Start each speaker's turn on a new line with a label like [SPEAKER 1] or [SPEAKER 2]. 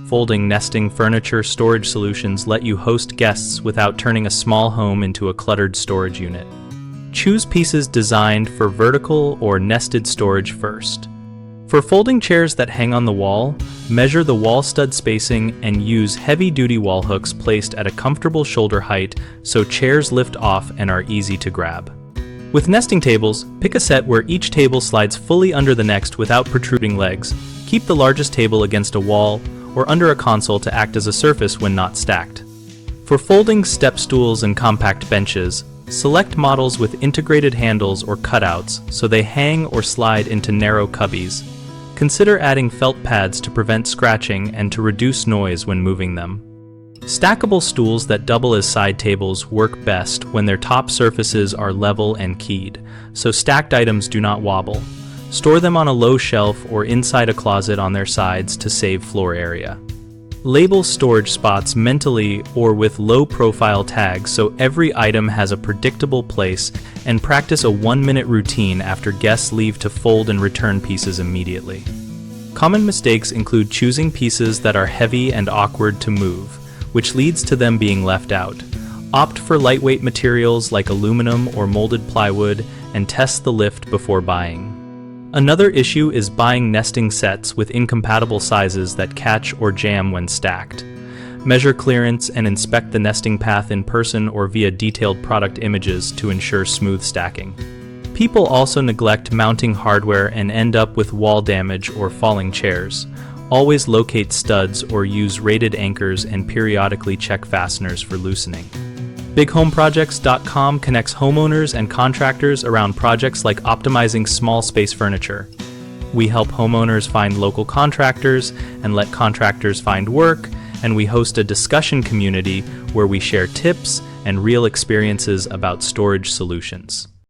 [SPEAKER 1] folding, nesting, furniture storage solutions let you host guests without turning a small home into a cluttered storage unit. Choose pieces designed for vertical or nested storage first. For folding chairs that hang on the wall, measure the wall stud spacing and use heavy-duty wall hooks placed at a comfortable shoulder height so chairs lift off and are easy to grab. With nesting tables, pick a set where each table slides fully under the next without protruding legs. Keep the largest table against a wall or under a console to act as a surface when not stacked. For folding step stools and compact benches, select models with integrated handles or cutouts so they hang or slide into narrow cubbies. Consider adding felt pads to prevent scratching and to reduce noise when moving them. Stackable stools that double as side tables work best when their top surfaces are level and keyed, so stacked items do not wobble. Store them on a low shelf or inside a closet on their sides to save floor area. Label storage spots mentally or with low-profile tags so every item has a predictable place, and practice a 1-minute routine after guests leave to fold and return pieces immediately. Common mistakes include choosing pieces that are heavy and awkward to move, which leads to them being left out. Opt for lightweight materials like aluminum or molded plywood and test the lift before buying. Another issue is buying nesting sets with incompatible sizes that catch or jam when stacked. Measure clearance and inspect the nesting path in person or via detailed product images to ensure smooth stacking. People also neglect mounting hardware and end up with wall damage or falling chairs. Always locate studs or use rated anchors and periodically check fasteners for loosening. BigHomeProjects.com connects homeowners and contractors around projects like optimizing small space furniture. We help homeowners find local contractors and let contractors find work, and we host a discussion community where we share tips and real experiences about storage solutions.